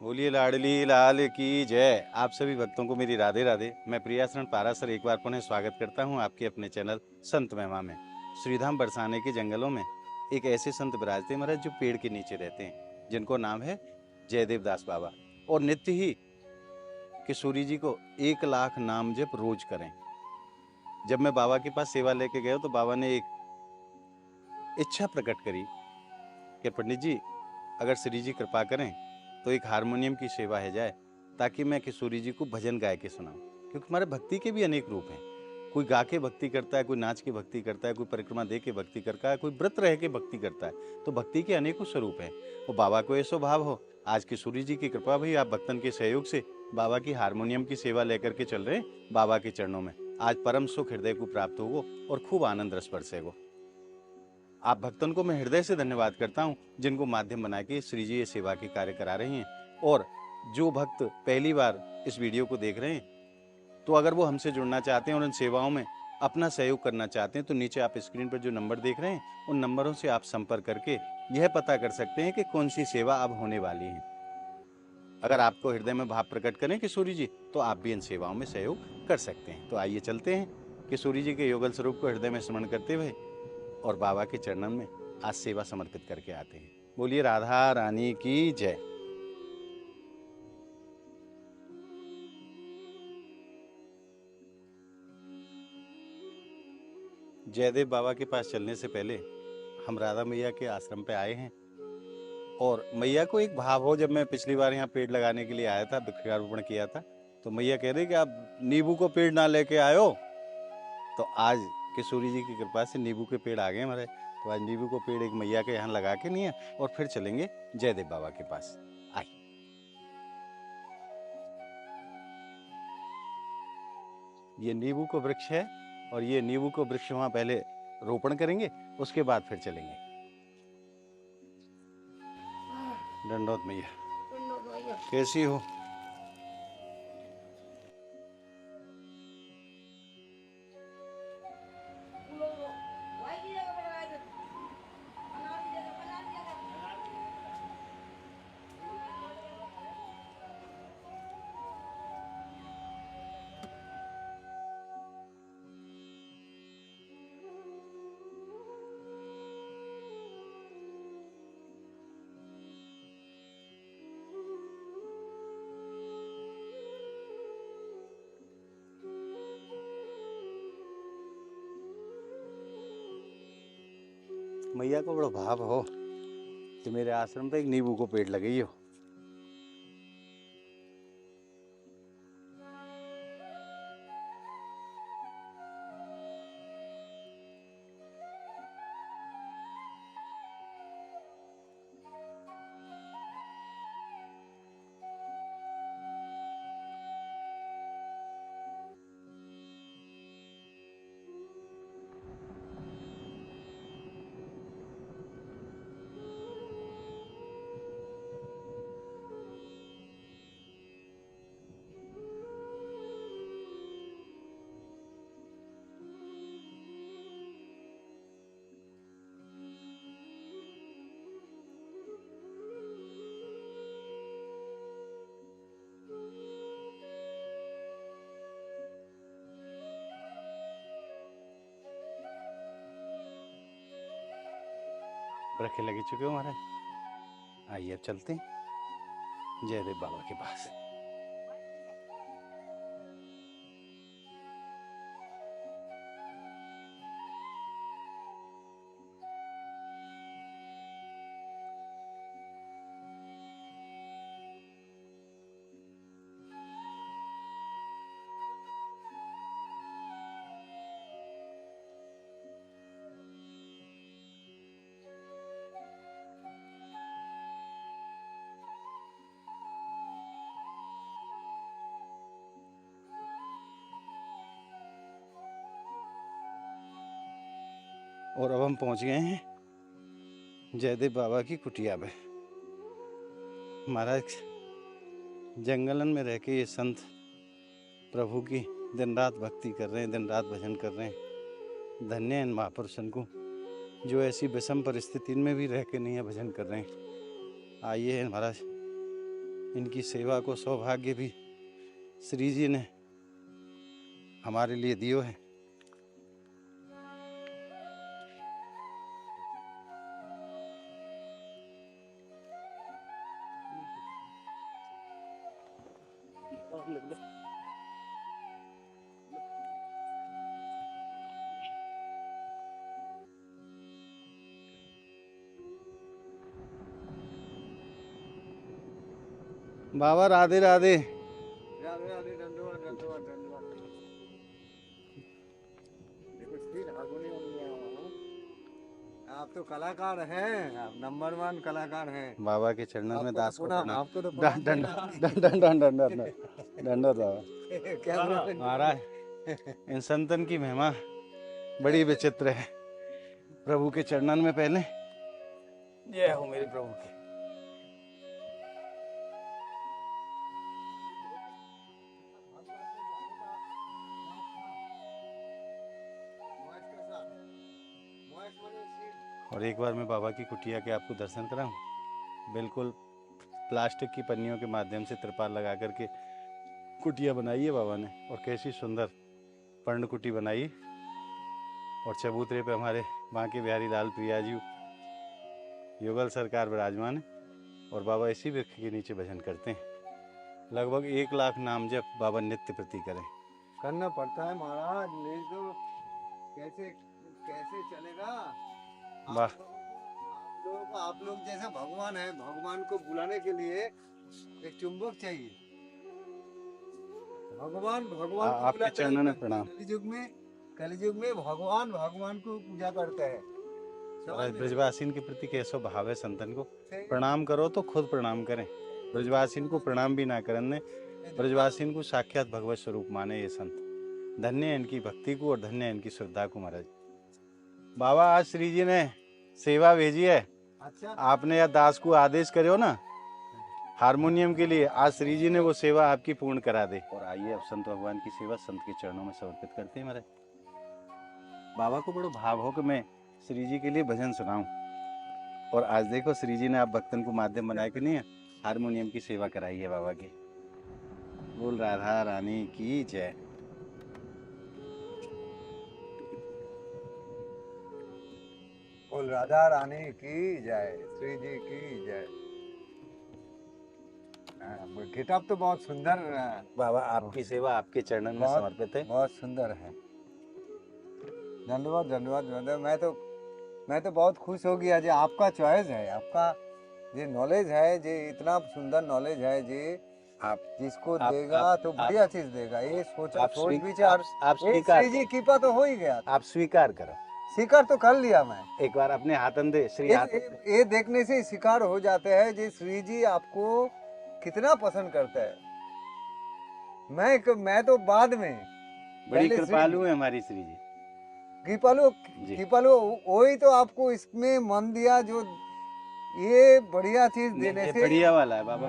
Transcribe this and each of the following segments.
बोलिए लाडली लाल की जय। आप सभी भक्तों को मेरी राधे राधे। मैं प्रियासरण पारासर एक बार पुनः स्वागत करता हूं आपके अपने चैनल संत महिमा में। श्रीधाम बरसाने के जंगलों में एक ऐसे संत विराजते महाराज जो पेड़ के नीचे रहते हैं, जिनको नाम है जयदेव दास बाबा। और नित्य ही किशोरी जी को 1 लाख नाम जप रोज करें। जब मैं बाबा के पास सेवा लेके गया तो बाबा ने एक इच्छा प्रकट करी कि पंडित जी, अगर श्री जी कृपा करें तो एक हारमोनियम की सेवा है जाए, ताकि मैं किशोरी जी को भजन गाय के सुनाऊं। क्योंकि हमारे भक्ति के भी अनेक रूप हैं। कोई गा के भक्ति करता है, कोई नाच के भक्ति करता है, कोई परिक्रमा दे के भक्ति करता है, कोई व्रत रह के भक्ति करता है। तो भक्ति के अनेकों स्वरूप हैं। वो बाबा को ऐसा भाव हो, आज किशोरी जी की कृपा भई, आप भक्तन के सहयोग से बाबा की हारमोनियम की सेवा लेकर के चल रहे हैं बाबा के चरणों में। आज परम सुख हृदय को प्राप्त होगो और खूब आनंद रस बरसेगो। आप भक्तन को मैं हृदय से धन्यवाद करता हूं, जिनको माध्यम बना के श्री जी ये सेवा के कार्य करा रही हैं। और जो भक्त पहली बार इस वीडियो को देख रहे हैं, तो अगर वो हमसे जुड़ना चाहते हैं और इन सेवाओं में अपना सहयोग करना चाहते हैं, तो नीचे आप स्क्रीन पर जो नंबर देख रहे हैं, उन नंबरों से आप संपर्क करके यह पता कर सकते हैं कि कौन सी सेवा अब होने वाली है। अगर आपको हृदय में भाव प्रकट करें किशोरी जी, तो आप भी इन सेवाओं में सहयोग कर सकते हैं। तो आइए चलते हैं किशोरी जी के योगल स्वरूप को हृदय में स्मरण करते हुए और बाबा के चरणों में आज सेवा समर्पित करके आते हैं। बोलिए राधा रानी की जय। जयदेव बाबा के पास चलने से पहले हम राधा मैया के आश्रम पे आए हैं। और मैया को एक भाव हो, जब मैं पिछली बार यहाँ पेड़ लगाने के लिए आया था, वृक्षारोपण किया था, तो मैया कह रही कि आप नींबू को पेड़ ना लेके आयो। तो आज किशोरी जी की कृपा से नींबू के पेड़ आ गए हमारे। तो आज नींबू को पेड़ एक मैया के यहाँ लगा के नहीं है, और फिर चलेंगे जयदेव बाबा के पास। आइए। ये नींबू को वृक्ष है, और ये नींबू को वृक्ष वहां पहले रोपण करेंगे, उसके बाद फिर चलेंगे। दंडोत मैया, कैसी हो? मैया को बड़ा भाव हो कि मेरे आश्रम पे एक नींबू को पेड़ लगी हो। रखे लगे चुके हो महाराज। आइए अब चलते हैं जयदेव बाबा के पास। और अब हम पहुंच गए हैं जयदेव बाबा की कुटिया में। महाराज जंगलन में रह के ये संत प्रभु की दिन रात भक्ति कर रहे हैं, दिन रात भजन कर रहे हैं। धन्य इन महापुरुषों को जो ऐसी विषम परिस्थिति में भी रह के नहीं है भजन कर रहे हैं। आइए महाराज इनकी सेवा को सौभाग्य भी श्री जी ने हमारे लिए दियो है। बाबा राधे राधे। राधे राधे, धन्यवाद धन्यवाद धन्यवाद। देखो श्री हारमोनियम में आप तो कलाकार हैं, आप नंबर 1 कलाकार हैं। बाबा के चरणों में दास को प्रणाम। आपको तो दंड दंड दंड दंड दंड दंड दंड बाबा। क्या महाराज, इन संतन की महिमा बड़ी विचित्र है। प्रभु के चरणन में पहले जय हो मेरे प्रभु के। और एक बार मैं बाबा की कुटिया के आपको दर्शन कराऊं। बिल्कुल प्लास्टिक की पन्नियों के माध्यम से त्रिपाल लगा करके कुटिया बनाई है बाबा ने, और कैसी सुंदर पर्ण कुटी बनाई। और चबूतरे पे हमारे बांके बिहारी लाल प्रिया जी युगल सरकार विराजमान है, और बाबा इसी वृक्ष के नीचे भजन करते हैं। लगभग 1 लाख नाम जप बाबा नित्य प्रति करें। करना पड़ता है महाराज, नहीं तो कैसे कैसे चलेगा। वाह। आप लोग जैसे भगवान है, भगवान को बुलाने के लिए एक चुंबक चाहिए। भगवान भगवान को आपके बुलाते चरणों में हैं। प्रणाम। कलयुग में भगवान भगवान को पूजा करते हैं। ब्रजवासीन के प्रति कैसो भाव है संतन को। प्रणाम करो तो खुद प्रणाम करें। ब्रजवासीन को प्रणाम भी ना करने, ब्रजवासीन को साक्षात भगवत स्वरूप माने ये संत। धन्य है इनकी भक्ति को और धन्य है इनकी श्रद्धा को महाराज। बाबा आज श्री जी ने सेवा भेजी है। अच्छा, आपने या दास को आदेश करो ना हारमोनियम के लिए, आज श्री जी ने वो सेवा आपकी पूर्ण करा दे। और आइए अब संत भगवान की सेवा संत के चरणों में समर्पित करते हैं महाराज। बाबा को बड़ो भाव हो कि मैं श्री जी के लिए भजन सुनाऊं, और आज देखो श्री जी ने आप भक्तन को माध्यम बनाया कि नहीं है, हारमोनियम की सेवा कराई है बाबा की। बोल राधा रानी की जय। बोल राधा रानी की जय, श्री जी की जय। किताब तो बहुत सुंदर बाबा आपकी सेवा आपके चरणन में समर्पित है। बहुत सुंदर है। धन्यवाद धन्यवाद धन्यवाद। मैं तो बहुत खुश हो गया जी। आपका चॉइस है, आपका ये नॉलेज है जी, इतना सुंदर नॉलेज है जी। आप जिसको देगा तो बढ़िया चीज देगा। ये सोच विचार आप स्वीकार, श्री जी कृपा तो हो ही गया। आप स्वीकार करो। स्वीकार तो कर लिया मैं। एक बार अपने हाथन दे श्री हाथ। ये देखने से स्वीकार हो जाते हैं जी श्री जी आपको कितना पसंद करता है। मैं तो बाद में बड़ी कृपालु है हमारी श्री जी। कृपालु वही तो आपको इसमें मन दिया जो ये बढ़िया चीज देने से। बढ़िया वाला है बाबा।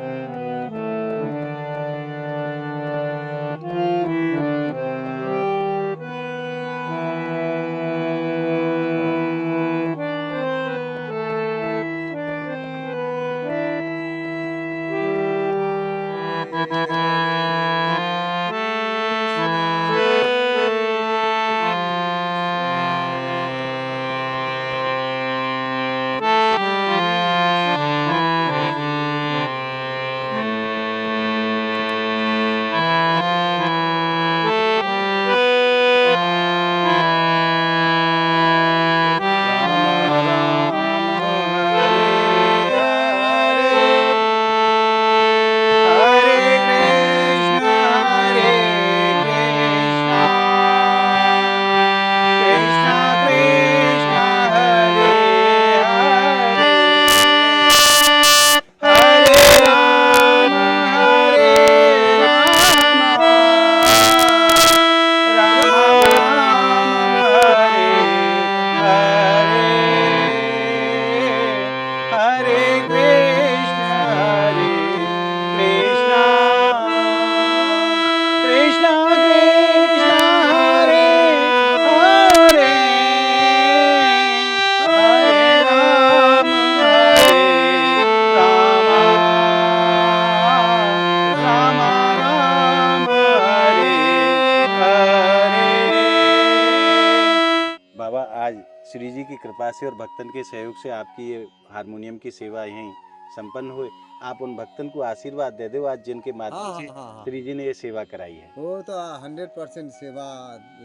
कृपा से और भक्तन के सहयोग से आपकी ये हारमोनियम की सेवा यहीं संपन्न हुई। आप उन भक्तन को आशीर्वाद दे दो आज जिनके हाँ माध्यम हाँ से हाँ हाँ श्री जी ने ये सेवा कराई है। वो तो 100% सेवा।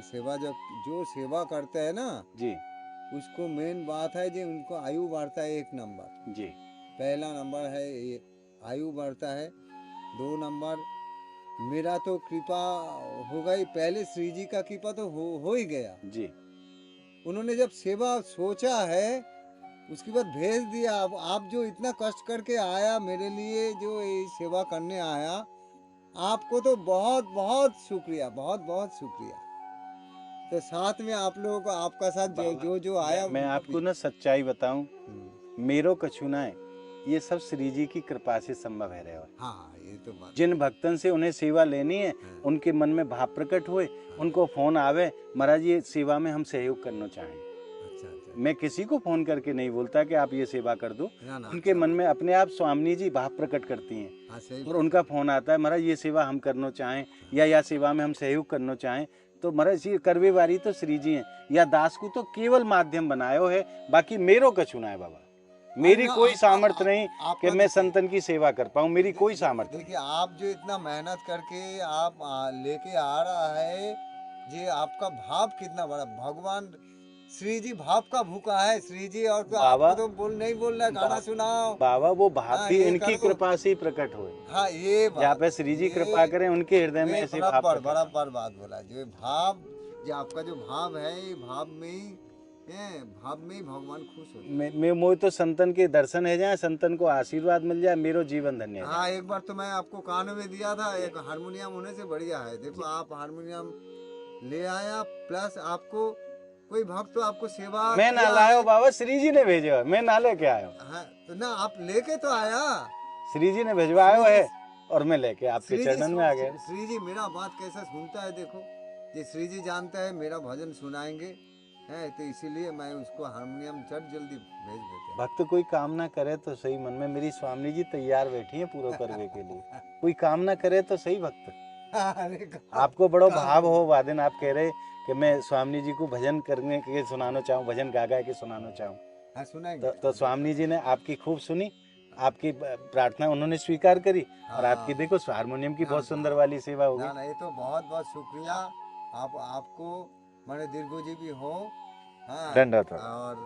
सेवा जो सेवा करते हैं ना, जी उसको मेन बात है जी, उनको आयु बढ़ता है 1 नंबर। जी पहला नंबर है ये, आयु बढ़ता है। 2 नंबर, मेरा तो कृपा हो गई, पहले श्री जी का कृपा तो हो ही गया। जी उन्होंने जब सेवा सोचा है, उसके बाद भेज दिया। अब आप जो इतना कष्ट करके आया मेरे लिए, जो ये सेवा करने आया, आपको तो बहुत बहुत शुक्रिया, बहुत बहुत शुक्रिया। तो साथ में आप लोगों को, आपका साथ बाबा, जो आया मैं उनको आपको भी। ना सच्चाई बताऊं, हम्म। मेरो कछु ना है, ये सब श्री जी की कृपा से संभव है रहे। हाँ, ये तो बात जिन है। भक्तन से उन्हें सेवा लेनी है, हाँ, उनके मन में भाव प्रकट हुए, उनको फोन आवे, महाराज ये सेवा में हम सहयोग करना चाहें। अच्छा अच्छा। मैं किसी को फोन करके नहीं बोलता कि आप ये सेवा कर दो, ना ना, उनके अच्छा मन बात। में अपने आप स्वामी जी भाव प्रकट करती हैं हाँ, सही और बात। उनका फोन आता है, महाराज ये सेवा हम करना चाहें या सेवा में हम सहयोग करना चाहें। तो महाराज ये करवे वारी तो श्री जी हैं, या दास को तो केवल माध्यम बनायो है, बाकी मेरो कछु ना है बाबा। मेरी ना, कोई सामर्थ्य नहीं कि आपका मैं संतन की सेवा कर पाऊं, मेरी कोई सामर्थ्य नहीं। देखिए, आप जो इतना मेहनत करके आप लेके आ रहा है, ये आपका भाव कितना बड़ा। भगवान श्री जी भाव का भूखा है, श्री जी। और तो बाबा आपको तो नहीं बोल रहा है गाना सुनाओ। बाबा वो भाव हाँ, भी ये इनकी कर दो। कृपा से ही प्रकट हुए। हाँ, ये जहाँ बात, पे श्री जी ये कृपा करें उनके हृदय में ये ऐसे भाव बराबर प्रकट हों। बराबर बात बोला। जो भाव, जो आपका जो भाव है, ये भाव में ही भाव में ही भगवान खुश होते हैं। मैं मोह तो संतन के दर्शन है जाए, संतन को आशीर्वाद मिल जाए, मेरो जीवन धन्य है हाँ, जाए। एक बार तो मैं आपको कान में दिया था, एक हारमोनियम होने से बढ़िया है। देखो, जी। आप हारमोनियम ले आया, प्लस आपको कोई भक्त तो आपको सेवा मैं ना किया लायो है। बाबा, श्री जी ने भेजो, मैं ना लेके आयो। हाँ, तो ना आप लेके तो आया। श्री जी ने भिजवायो श्री जी, है और मैं लेके आपके चरणन में आ गया। श्री जी मेरा बात कैसा सुनता है देखो। ये श्री जी जानता है मेरा भजन सुनाएंगे, है तो इसीलिए मैं उसको हारमोनियम चट जल्दी भेज देते हैं। भक्त कोई काम ना करे तो सही, मन में मेरी स्वामी जी तैयार बैठी है पूरा करने के लिए। कोई काम ना करे तो सही भक्त। अरे आपको बड़ो काम भाव हो वादिन, आप कह रहे कि मैं स्वामी जी को भजन करने के सुनाना चाहूँ, भजन गा गा के सुनाना चाहूँ। हाँ, सुनाएंगे। तो स्वामी जी ने आपकी खूब सुनी, आपकी प्रार्थना उन्होंने स्वीकार करी और आपकी हाँ, देखो हारमोनियम की ना बहुत सुंदर ना वाली सेवा हो ना गई। ना, ये तो बहुत बहुत शुक्रिया। आपको मैंने दीर्घजीवी हो। हाँ, दंडवत। और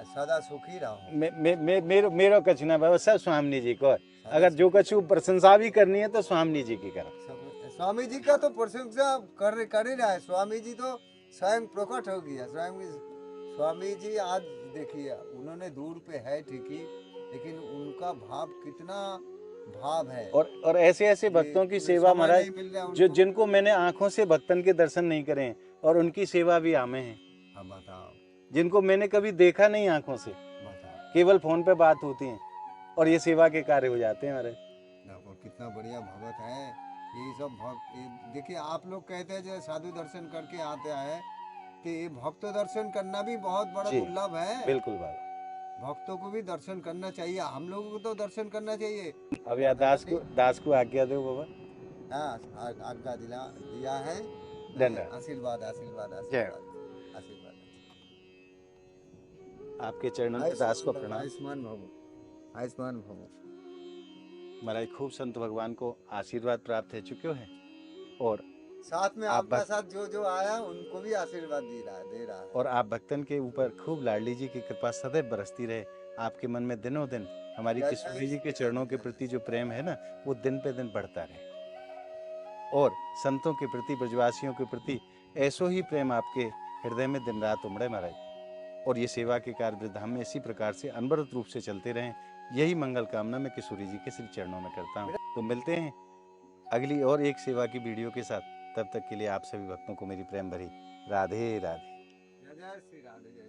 सदा सुखी रहो। मेरो कछु ना बाबा, सब स्वामी जी को। अगर जो कछु प्रशंसा भी करनी है तो स्वामी जी की करो। स्वामी जी का तो प्रशंसा कर ही रहा है। स्वामी जी तो स्वयं प्रकट हो गया। स्वामी जी आज देखिए, उन्होंने दूर पे है ठीक ही, लेकिन उनका भाव कितना भाव है। और ऐसे ऐसे भक्तों की सेवा समय महाराज, नहीं मिल रहा जो उनको। जिनको मैंने आंखों से भक्तन के दर्शन नहीं करे और उनकी सेवा भी आमे हैं। हाँ, बताओ जिनको मैंने कभी देखा नहीं आंखों से, बताओ। केवल फोन पे बात होती है और ये सेवा के कार्य हो जाते हैं हमारे। देखो कितना बढ़िया भगत है। ये सब भक्त, देखिए आप लोग कहते हैं जो साधु दर्शन करके आते हैं, कि ये भक्त दर्शन करना भी बहुत बड़ा जी दुर्लभ है। बिल्कुल बाबा। भक्तों को भी दर्शन करना चाहिए, हम लोगों को तो दर्शन करना चाहिए। अब या है ना जी? दास को आज्ञा दो बाबा। हाँ, आज्ञा दिया है। धन्यवाद। आशीर्वाद आशीर्वाद जय आशीर्वाद आशीर्वाद। आपके चरणों में दास को प्रणाम। आयुष्मान भवो, आयुष्मान भवो। महाराज खूब संत भगवान को आशीर्वाद प्राप्त हो चुके हैं और साथ में आप आपका साथ जो आया उनको भी आशीर्वाद दे रहा है। और आप भक्तन के ऊपर खूब लाडली जी की कृपा सदैव बरसती रहे। आपके मन में दिनों दिन हमारी जय किशोरी जी के जय चरणों के जय प्रति जो प्रेम है ना, वो दिन पे दिन बढ़ता रहे और संतों के प्रति, ब्रजवासियों के प्रति ऐसो ही प्रेम आपके हृदय में दिन रात उमड़े महाराज। और ये सेवा के कार्य वृद्धाम में इसी प्रकार से अनवरत रूप से चलते रहें, यही मंगल कामना मैं किशोरी जी के श्री चरणों में करता हूँ। तो मिलते हैं अगली और एक सेवा की वीडियो के साथ। तब तक के लिए आप सभी भक्तों को मेरी प्रेम भरी राधे राधे। जय जय श्री राधे, जय जय।